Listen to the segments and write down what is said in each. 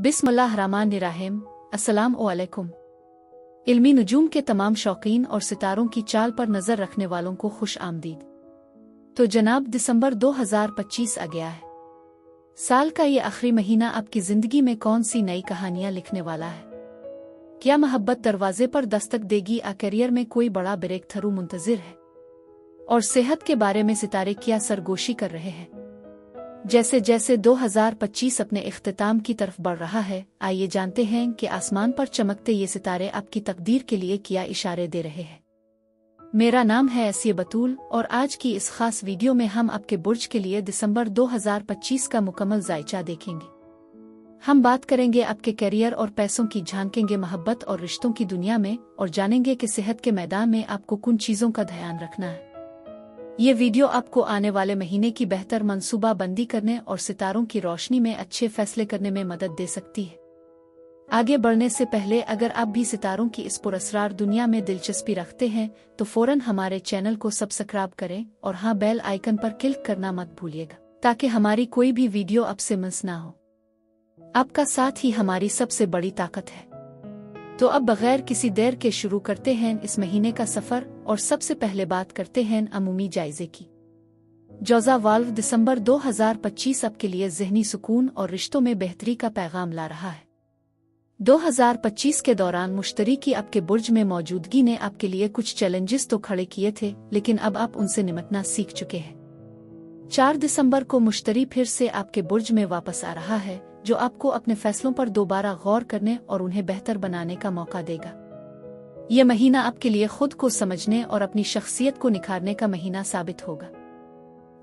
बिस्मिल्लाहिर्रहमानिर्रहीम। अस्सलामु अलैकुम। इल्मी नुजूम के तमाम शौकीन और सितारों की चाल पर नज़र रखने वालों को खुश आमदीद। तो जनाब, दिसंबर 2025 आ गया है। साल का ये आखिरी महीना आपकी ज़िंदगी में कौन सी नई कहानियाँ लिखने वाला है? क्या मोहब्बत दरवाजे पर दस्तक देगी? करियर में कोई बड़ा ब्रेक थ्रू मुंतज़िर है? और सेहत के बारे में सितारे क्या सरगोशी कर रहे हैं? जैसे जैसे 2025 अपने इख्तिताम की तरफ बढ़ रहा है, आइए जानते हैं कि आसमान पर चमकते ये सितारे आपकी तकदीर के लिए क्या इशारे दे रहे हैं। मेरा नाम है एसिया बतूल और आज की इस खास वीडियो में हम आपके बुर्ज के लिए दिसंबर 2025 का मुकम्मल जायचा देखेंगे। हम बात करेंगे आपके करियर और पैसों की, झांकेंगे मोहब्बत और रिश्तों की दुनिया में और जानेंगे कि सेहत के मैदान में आपको किन चीज़ों का ध्यान रखना है। ये वीडियो आपको आने वाले महीने की बेहतर मंसूबा बंदी करने और सितारों की रोशनी में अच्छे फैसले करने में मदद दे सकती है। आगे बढ़ने से पहले अगर आप भी सितारों की इस पुरअसरार दुनिया में दिलचस्पी रखते हैं तो फौरन हमारे चैनल को सब्सक्राइब करें और हाँ, बेल आइकन पर क्लिक करना मत भूलिएगा ताकि हमारी कोई भी वीडियो आपसे मिस ना हो। आपका साथ ही हमारी सबसे बड़ी ताकत है। तो अब बगैर किसी देर के शुरू करते हैं इस महीने का सफर और सबसे पहले बात करते हैं अमूमी जायजे की। जोज़ा वाल्व दिसंबर 2025 आपके लिए ज़हनी सुकून और रिश्तों में बेहतरी का पैगाम ला रहा है। 2025 के दौरान मुश्तरी की आपके बुर्ज में मौजूदगी ने आपके लिए कुछ चैलेंजेस तो खड़े किए थे, लेकिन अब आप उनसे निपटना सीख चुके हैं। 4 दिसंबर को मुश्तरी फिर से आपके बुर्ज में वापस आ रहा है, जो आपको अपने फैसलों पर दोबारा गौर करने और उन्हें बेहतर बनाने का मौका देगा। यह महीना आपके लिए खुद को समझने और अपनी शख्सियत को निखारने का महीना साबित होगा।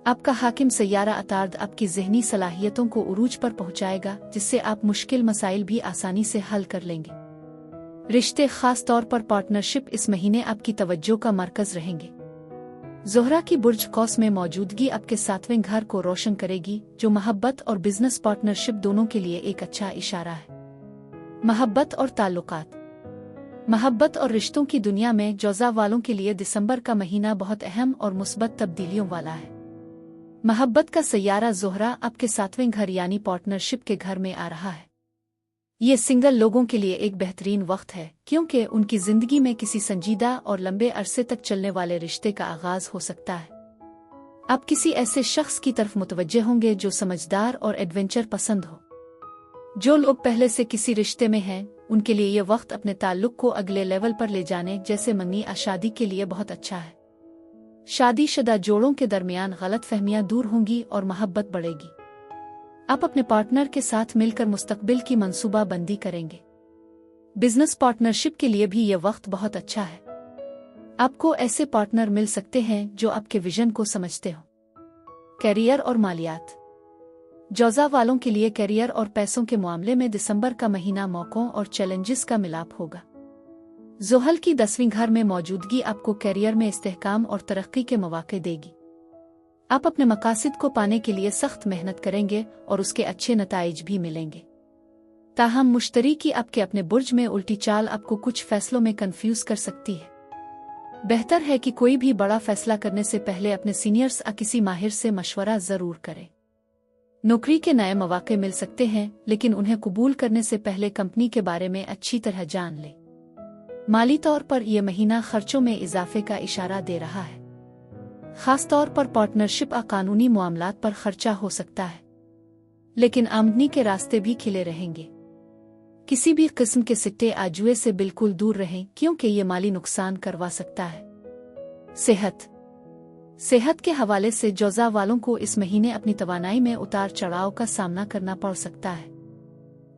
आपका हाकिम सैयारा अतार्द आपकी ज़हनी सलाहियतों को उरूज पर पहुंचाएगा, जिससे आप मुश्किल मसाइल भी आसानी से हल कर लेंगे। रिश्ते, खास तौर पर पार्टनरशिप, इस महीने आपकी तवज्जो का मरकज रहेंगे। ज़ोहरा की बुर्ज कौस में मौजूदगी आपके 7वें घर को रोशन करेगी, जो मोहब्बत और बिजनेस पार्टनरशिप दोनों के लिए एक अच्छा इशारा है। मोहब्बत और ताल्लुकात। मोहब्बत और रिश्तों की दुनिया में जोज़ा वालों के लिए दिसंबर का महीना बहुत अहम और मुस्बत तब्दीलियों वाला है। मोहब्बत का सैयारा ज़ोहरा आपके 7वें घर यानी पार्टनरशिप के घर में आ रहा है। ये सिंगल लोगों के लिए एक बेहतरीन वक्त है, क्योंकि उनकी जिंदगी में किसी संजीदा और लंबे अरसे तक चलने वाले रिश्ते का आगाज हो सकता है। आप किसी ऐसे शख्स की तरफ मुतवज्जे होंगे जो समझदार और एडवेंचर पसंद हो। जो लोग पहले से किसी रिश्ते में हैं, उनके लिए ये वक्त अपने ताल्लुक को अगले लेवल पर ले जाने, जैसे मंगनी शादी के लिए बहुत अच्छा है। शादीशुदा जोड़ों के दरमियान गलतफहमियां दूर होंगी और मोहब्बत बढ़ेगी। आप अपने पार्टनर के साथ मिलकर मुस्तकबिल की मंसूबा बंदी करेंगे। बिजनेस पार्टनरशिप के लिए भी यह वक्त बहुत अच्छा है। आपको ऐसे पार्टनर मिल सकते हैं जो आपके विजन को समझते हो। करियर और मालियात। जोज़ा वालों के लिए करियर और पैसों के मामले में दिसंबर का महीना मौकों और चैलेंजेस का मिलाप होगा। ज़ोहल की 10वीं घर में मौजूदगी आपको करियर में इस्तेहकाम और तरक्की के मौके देगी। आप अपने मकासद को पाने के लिए सख्त मेहनत करेंगे और उसके अच्छे नताइज भी मिलेंगे। ताहम मुश्तरी की आपके अपने बुर्ज में उल्टी चाल आपको कुछ फैसलों में कंफ्यूज कर सकती है। बेहतर है कि कोई भी बड़ा फैसला करने से पहले अपने सीनियर्स या किसी माहिर से मशवरा जरूर करें। नौकरी के नए मौके मिल सकते हैं, लेकिन उन्हें कबूल करने से पहले कंपनी के बारे में अच्छी तरह जान लें। माली तौर पर यह महीना खर्चों में इजाफे का इशारा दे रहा है। खास तौर पर पार्टनरशिप और कानूनी मामलात पर खर्चा हो सकता है, लेकिन आमदनी के रास्ते भी खिले रहेंगे। किसी भी किस्म के सिट्टे आजुए से बिल्कुल दूर रहें, क्योंकि ये माली नुकसान करवा सकता है। सेहत के हवाले से जोज़ा वालों को इस महीने अपनी तवानाई में उतार चढ़ाव का सामना करना पड़ सकता है।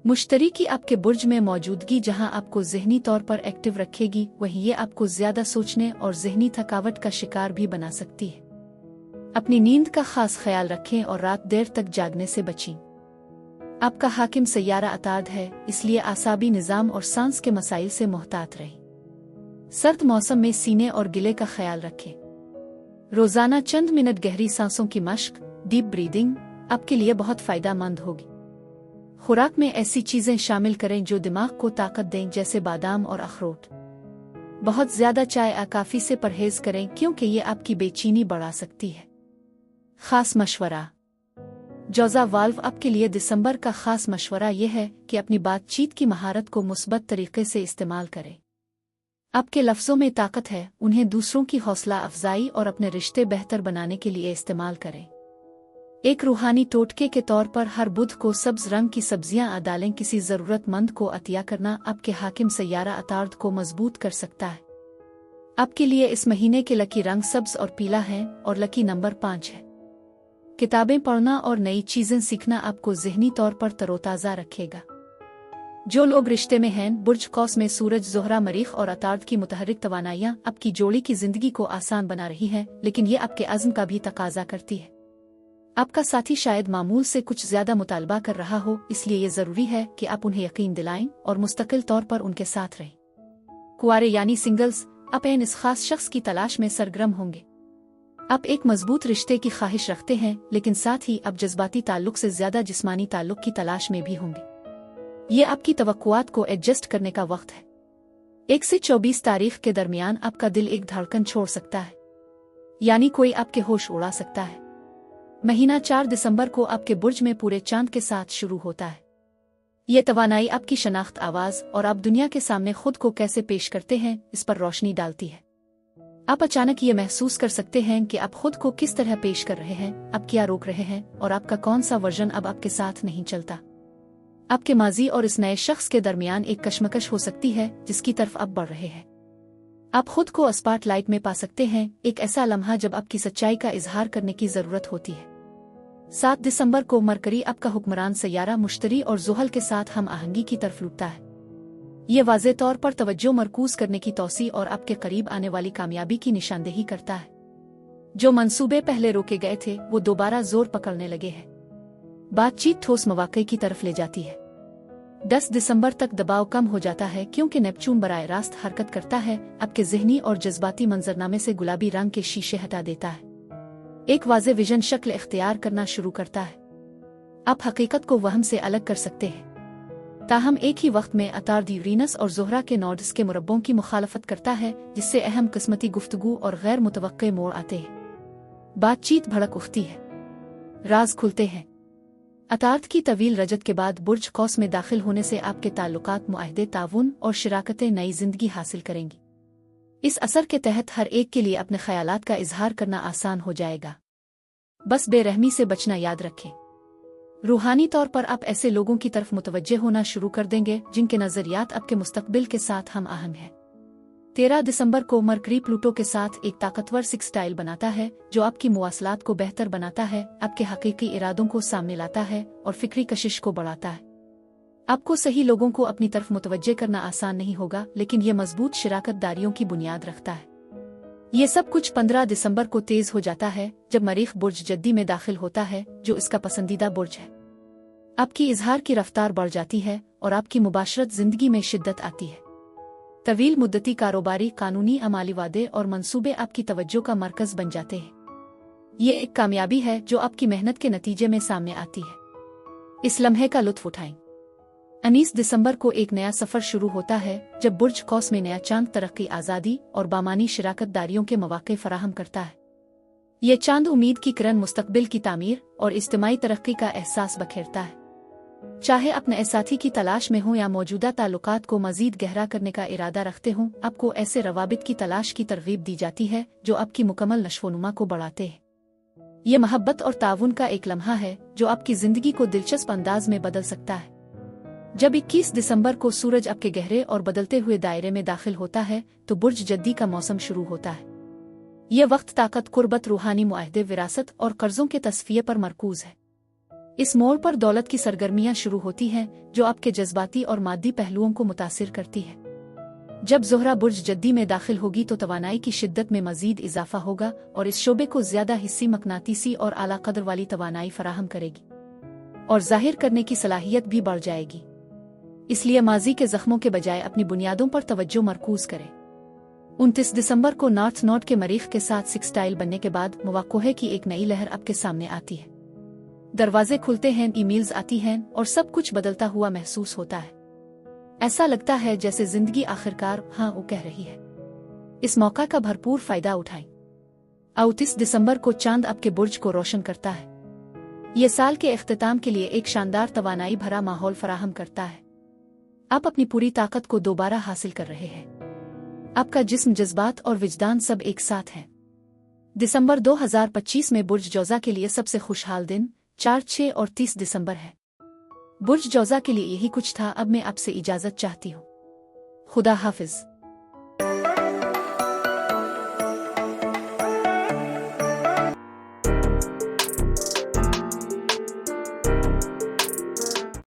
मुश्तरी की आपके बुर्ज में मौजूदगी जहां आपको ज़हनी तौर पर एक्टिव रखेगी, वहीं ये आपको ज्यादा सोचने और ज़हनी थकावट का शिकार भी बना सकती है। अपनी नींद का खास ख्याल रखें और रात देर तक जागने से बचें। आपका हाकिम सैयारा अताद है, इसलिए आसाबी निज़ाम और सांस के मसाइल से मोहतात रहें। सर्द मौसम में सीने और गिले का ख्याल रखें। रोजाना चंद मिनट गहरी सांसों की मश्क, डीप ब्रीदिंग, आपके लिए बहुत फायदेमंद होगी। खुराक में ऐसी चीजें शामिल करें जो दिमाग को ताकत दें, जैसे बादाम और अखरोट। बहुत ज्यादा चाय या कॉफी से परहेज करें, क्योंकि ये आपकी बेचैनी बढ़ा सकती है। खास मशवरा। जौज़ा वाल्व आपके लिए दिसंबर का खास मशवरा यह है कि अपनी बातचीत की महारत को मुस्बत तरीके से इस्तेमाल करें। आपके लफ्ज़ों में ताकत है, उन्हें दूसरों की हौसला अफजाई और अपने रिश्ते बेहतर बनाने के लिए इस्तेमाल करें। एक रूहानी टोटके के तौर पर हर बुध को सब्ज रंग की सब्जियां डालें। किसी ज़रूरतमंद को अतिया करना आपके हाकिम सैयारा अतार्द को मजबूत कर सकता है। आपके लिए इस महीने के लकी रंग सब्ज और पीला है और लकी नंबर 5 है। किताबें पढ़ना और नई चीजें सीखना आपको ज़हनी तौर पर तरोताज़ा रखेगा। जो लोग रिश्ते में हैं, बुर्ज कौस में सूरज, ज़ोहरा, मरीख और अतार्द की मुतहरिक तवानाइयाँ आपकी जोड़ी की जिंदगी को आसान बना रही है, लेकिन ये आपके अज़्म का भी तकाजा करती है। आपका साथी शायद मामूल से कुछ ज्यादा मुतालबा कर रहा हो, इसलिए ये जरूरी है कि आप उन्हें यकीन दिलाएं और मुस्तकिल तौर पर उनके साथ रहें। कुआरे यानी सिंगल्स, आप इस खास शख्स की तलाश में सरगर्म होंगे। आप एक मजबूत रिश्ते की ख्वाहिश रखते हैं, लेकिन साथ ही आप जज्बाती ताल्लुक से ज्यादा जिस्मानी ताल्लुक की तलाश में भी होंगे। ये आपकी तवक्कुआत को एडजस्ट करने का वक्त है। 1 से 24 तारीख के दरमियान आपका दिल एक धड़कन छोड़ सकता है, यानी कोई आपके होश उड़ा सकता है। महीना 4 दिसंबर को आपके बुर्ज में पूरे चांद के साथ शुरू होता है। ये तवानाई आपकी शनाख्त, आवाज और आप दुनिया के सामने खुद को कैसे पेश करते हैं इस पर रोशनी डालती है। आप अचानक ये महसूस कर सकते हैं कि आप खुद को किस तरह पेश कर रहे हैं, आप क्या रोक रहे हैं और आपका कौन सा वर्जन अब आपके साथ नहीं चलता। आपके माजी और इस नए शख्स के दरमियान एक कशमकश हो सकती है जिसकी तरफ आप बढ़ रहे हैं। आप खुद को स्पॉटलाइट में पा सकते हैं, एक ऐसा लम्हा जब आपकी सच्चाई का इजहार करने की जरूरत होती है। 7 दिसंबर को मरकरी आपका हुक्मरान सैयारा मुश्तरी और जुहल के साथ हम आहंगी की तरफ लुटता है। ये वाज़े तौर पर तवज्जो मरकूज करने की तौसी और आपके करीब आने वाली कामयाबी की निशानदेही करता है। जो मंसूबे पहले रोके गए थे वो दोबारा जोर पकड़ने लगे हैं। बातचीत ठोस मौके की तरफ ले जाती है। 10 दिसंबर तक दबाव कम हो जाता है क्योंकि नेपच्यून बराह रास्त हरकत करता है, आपके ज़हनी और जज्बाती मंजरनामे से गुलाबी रंग के शीशे हटा देता है। एक वाज़े विजन शक्ल इख्तियार करना शुरू करता है। आप हकीकत को वहम से अलग कर सकते हैं। ताहम एक ही वक्त में अतार्द यूरेनस और ज़ोहरा के नोड्स के मुरब्बों की मुखालफत करता है, जिससे अहम किस्मती गुफ्तगू और गैर मुतवक्के मोड़ आते हैं। बातचीत भड़क उठती है, राज खुलते हैं। अतार्द की तवील रजत के बाद बुर्ज कौस में दाखिल होने से आपके ताल्लुकात, मुआहदे, ताउन और शराकतें नई जिंदगी हासिल करेंगी। इस असर के तहत हर एक के लिए अपने ख्यालात का इजहार करना आसान हो जाएगा। बस बेरहमी से बचना याद रखें। रूहानी तौर पर आप ऐसे लोगों की तरफ मुतवज्जे होना शुरू कर देंगे जिनके नजरियात आपके मुस्तकबिल के साथ हम आहंग हैं। 13 दिसंबर को मरकरी प्लूटो के साथ एक ताकतवर सेक्सटाइल बनाता है जो आपकी मुवासलात को बेहतर बनाता है, आपके हकीकी इरादों को सामने लाता है और फिक्री कशिश को बढ़ाता है। आपको सही लोगों को अपनी तरफ मुतवज्जे करना आसान नहीं होगा, लेकिन ये मजबूत शराकतदारियों की बुनियाद रखता है। ये सब कुछ 15 दिसंबर को तेज हो जाता है जब मरीख बुर्ज जद्दी में दाखिल होता है, जो इसका पसंदीदा बुर्ज है। आपकी इजहार की रफ्तार बढ़ जाती है और आपकी मुबाशरत जिंदगी में शिद्दत आती है। तवील मुद्दती कारोबारी, कानूनी, अमाली वादे और मंसूबे आपकी तवज्जो का मरकज बन जाते हैं। ये एक कामयाबी है जो आपकी मेहनत के नतीजे में सामने आती है। इस लम्हे का लुत्फ उठाएं। 19 दिसंबर को एक नया सफर शुरू होता है जब बुर्ज कौस में नया चांद तरक्की, आज़ादी और बामानी शराकतदारियों के मौके फराहम करता है। ये चांद उम्मीद की किरण, मुस्तकबिल की तामीर और इज्तिमाई तरक्की का एहसास बखेरता है। चाहे अपने साथी की तलाश में हो या मौजूदा ताल्लुकात को मजीद गहरा करने का इरादा रखते हों, आपको ऐसे रवाबित की तलाश की तरगीब दी जाती है जो आपकी मुकम्मल नशोनुमा को बढ़ाते हैं। ये मोहब्बत और ताउन का एक लम्हा है जो आपकी जिंदगी को दिलचस्प अंदाज में बदल सकता है। जब 21 दिसंबर को सूरज आपके गहरे और बदलते हुए दायरे में दाखिल होता है तो बुर्ज जद्दी का मौसम शुरू होता है। यह वक्त ताकत, कुर्बत, रूहानी मुआहदे, विरासत और कर्जों के तस्फिये पर मरकूज है। इस मोड़ पर दौलत की सरगर्मियां शुरू होती हैं जो आपके जज्बाती और मादी पहलुओं को मुतासिर करती है। जब ज़ोहरा बुर्ज जद्दी में दाखिल होगी तो तवानाई की शिद्दत में मजीद इजाफा होगा और इस शोबे को ज्यादा हिस्सी, मकनातीसी और आला कदर वाली तवानाई फराहम करेगी और जाहिर करने की सलाहियत भी बढ़ जाएगी। इसलिए माजी के जख्मों के बजाय अपनी बुनियादों पर तवज्जो मरकूज करें। 29 दिसंबर को नॉर्थ नोड के मरीख के साथ सेक्सटाइल बनने के बाद मुवाक्कोहे की एक नई लहर आपके सामने आती है। दरवाजे खुलते हैं, ईमेल्स आती हैं और सब कुछ बदलता हुआ महसूस होता है। ऐसा लगता है जैसे जिंदगी आखिरकार हाँ वो कह रही है। इस मौका का भरपूर फायदा उठाएं। 29 दिसंबर को चांद आपके बुर्ज को रोशन करता है। ये साल के इख्तिताम के लिए एक शानदार तवानाई भरा माहौल फराहम करता है। आप अपनी पूरी ताकत को दोबारा हासिल कर रहे हैं। आपका जिस्म, जज्बात और विजदान सब एक साथ हैं। दिसंबर 2025 में बुर्ज जौज़ा के लिए सबसे खुशहाल दिन 4, 6 और 30 दिसंबर है। बुर्ज जौज़ा के लिए यही कुछ था। अब मैं आपसे इजाज़त चाहती हूँ। खुदा हाफिज।